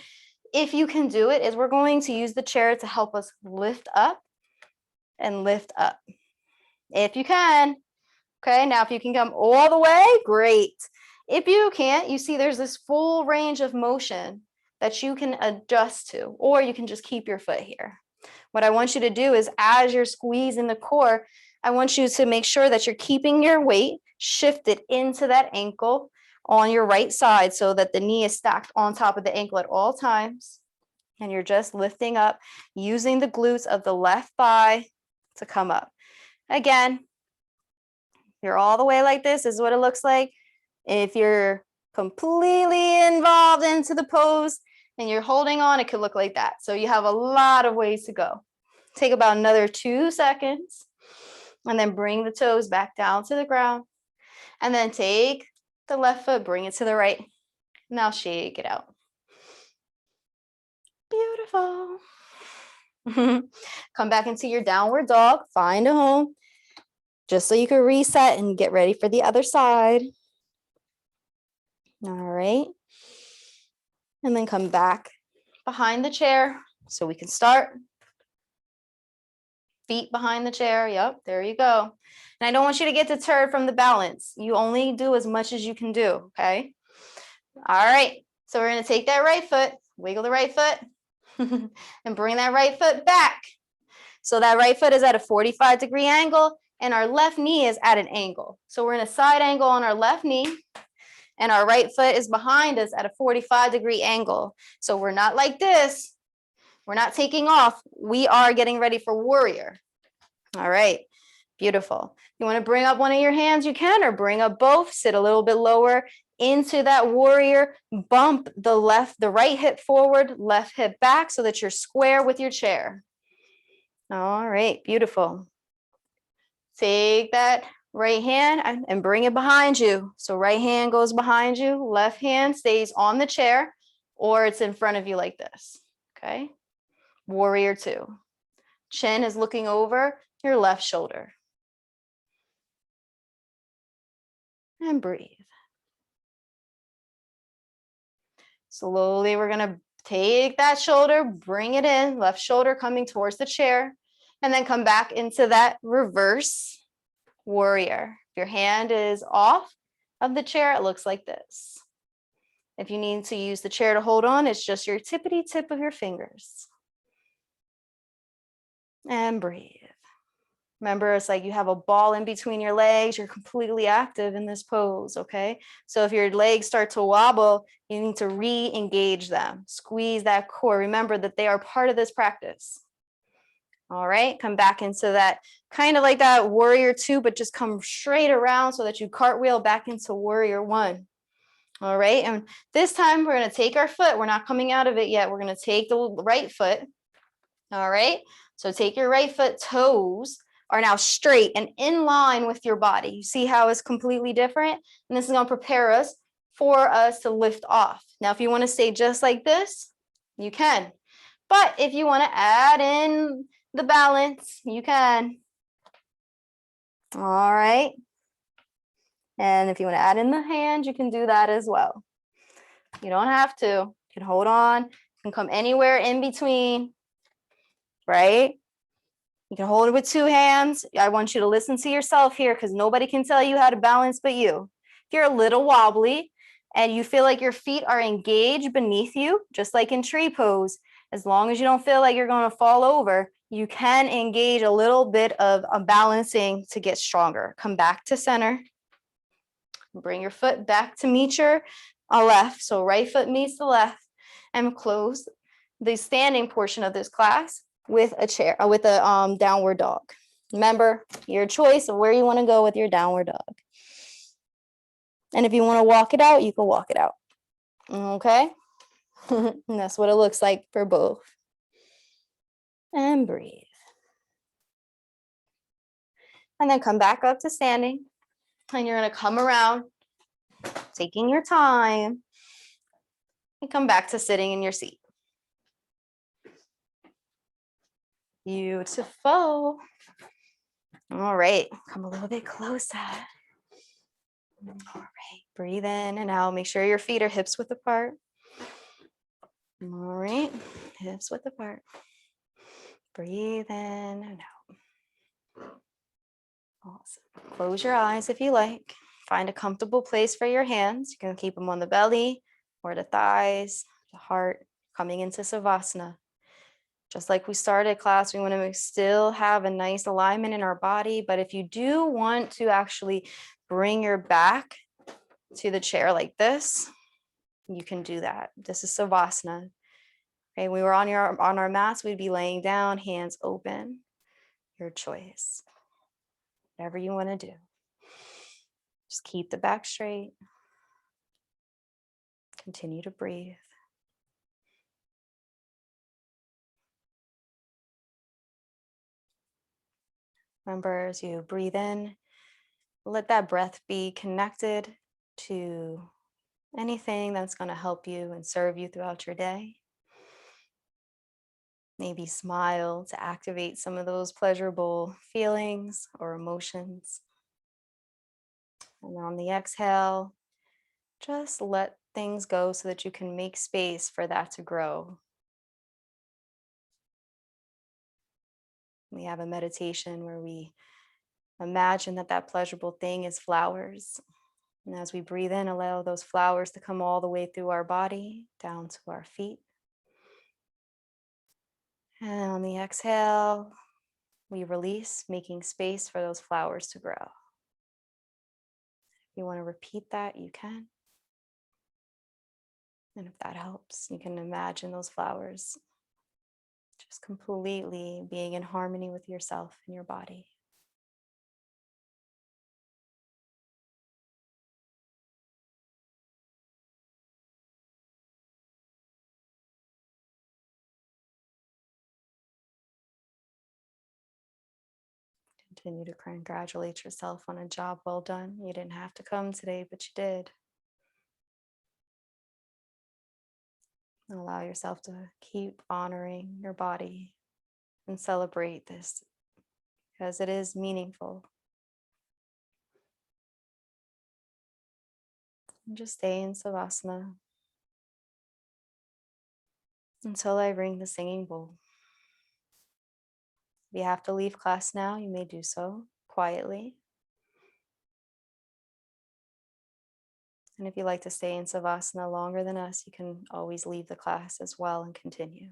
if you can do it, is we're going to use the chair to help us lift up and lift up. If you can. Okay, now if you can come all the way, great. If you can't, you see there's this full range of motion that you can adjust to, or you can just keep your foot here. What I want you to do is, as you're squeezing the core, I want you to make sure that you're keeping your weight shifted into that ankle on your right side so that the knee is stacked on top of the ankle at all times. And you're just lifting up, using the glutes of the left thigh to come up. Again, you're all the way like this is what it looks like. If you're completely involved into the pose and you're holding on, it could look like that. So you have a lot of ways to go. Take about another 2 seconds and then bring the toes back down to the ground. And then take the left foot, bring it to the right. Now shake it out. Beautiful. Come back into your downward dog, find a home, just so you can reset and get ready for the other side. All right. And then come back behind the chair so we can start. Feet behind the chair. Yep, there you go. And I don't want you to get deterred from the balance. You only do as much as you can do, okay? All right, so we're gonna take that right foot, wiggle the right foot, and bring that right foot back. So that right foot is at a 45-degree angle, and our left knee is at an angle. So we're in a side angle on our left knee, and our right foot is behind us at a 45-degree angle. So we're not like this. We're not taking off. We are getting ready for warrior. All right, beautiful. You want to bring up one of your hands, you can, or bring up both. Sit a little bit lower into that warrior. Bump the right hip forward, left hip back so that you're square with your chair. All right, beautiful. Take that right hand and bring it behind you. So right hand goes behind you, left hand stays on the chair, or it's in front of you like this, okay? Warrior two. Chin is looking over your left shoulder. And breathe. Slowly, we're gonna take that shoulder, bring it in, left shoulder coming towards the chair, and then come back into that reverse warrior. If your hand is off of the chair, it looks like this. If you need to use the chair to hold on, it's just your tippity tip of your fingers. And breathe. Remember, it's like you have a ball in between your legs. You're completely active in this pose, okay? So if your legs start to wobble, you need to re-engage them. Squeeze that core. Remember that they are part of this practice. All right, come back into that, kind of like that warrior two, but just come straight around so that you cartwheel back into warrior one. All right, and this time we're gonna take our foot. We're not coming out of it yet. We're gonna take the right foot. All right, so take your right foot, toes are now straight and in line with your body. You see how it's completely different? And this is gonna prepare us for us to lift off. Now, if you wanna stay just like this, you can. But if you wanna add in the balance, you can. All right. And if you wanna add in the hand, you can do that as well. You don't have to. You can hold on, you can come anywhere in between, right? You can hold it with two hands. I want you to listen to yourself here because nobody can tell you how to balance but you. If you're a little wobbly and you feel like your feet are engaged beneath you, just like in tree pose, as long as you don't feel like you're going to fall over, you can engage a little bit of balancing to get stronger. Come back to center. Bring your foot back to meet your left. So right foot meets the left, and close the standing portion of this class with a chair, with a downward dog. Remember, your choice of where you want to go with your downward dog. And if you want to walk it out, you can walk it out. Okay? And that's what it looks like for both. And breathe. And then come back up to standing. And you're going to come around, taking your time, and come back to sitting in your seat. Beautiful. All right, come a little bit closer. All right, breathe in and out. Make sure your feet are hips width apart. All right, hips width apart. Breathe in and out. Awesome. Close your eyes if you like. Find a comfortable place for your hands. You can keep them on the belly or the thighs, the heart, coming into Savasana. Just like we started class, we want to still have a nice alignment in our body. But if you do want to actually bring your back to the chair like this, you can do that. This is Savasana. Okay, we were on our mats, we'd be laying down, hands open. Your choice. Whatever you want to do. Just keep the back straight. Continue to breathe. Remember, as you breathe in, let that breath be connected to anything that's going to help you and serve you throughout your day. Maybe smile to activate some of those pleasurable feelings or emotions. And on the exhale, just let things go so that you can make space for that to grow. We have a meditation where we imagine that that pleasurable thing is flowers. And as we breathe in, allow those flowers to come all the way through our body, down to our feet. And on the exhale, we release, making space for those flowers to grow. If you want to repeat that, you can. And if that helps, you can imagine those flowers just completely being in harmony with yourself and your body. Continue to congratulate yourself on a job well done. You didn't have to come today, but you did. And allow yourself to keep honoring your body and celebrate this because it is meaningful. And just stay in Savasana until I ring the singing bowl. If you have to leave class now, you may do so quietly. And if you like to stay in Savasana longer than us, you can always leave the class as well and continue.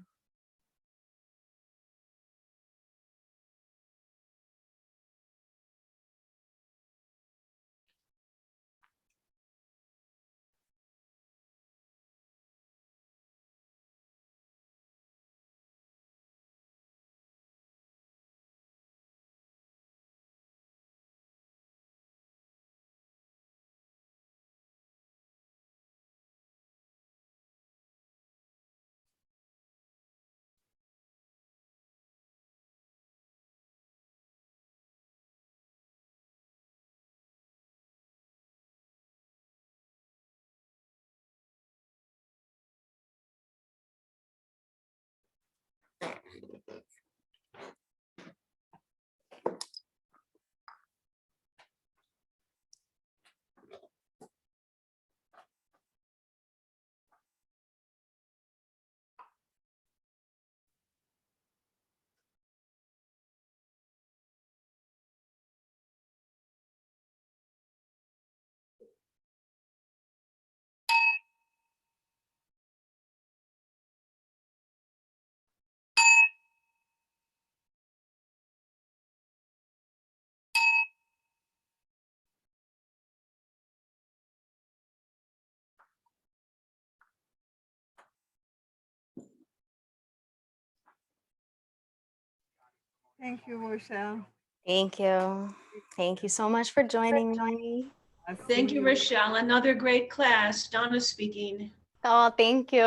Thank you, Rochelle. Thank you. Thank you so much for joining me. I'll see Thank you, you. Rochelle. Another great class. Donna speaking. Oh, thank you.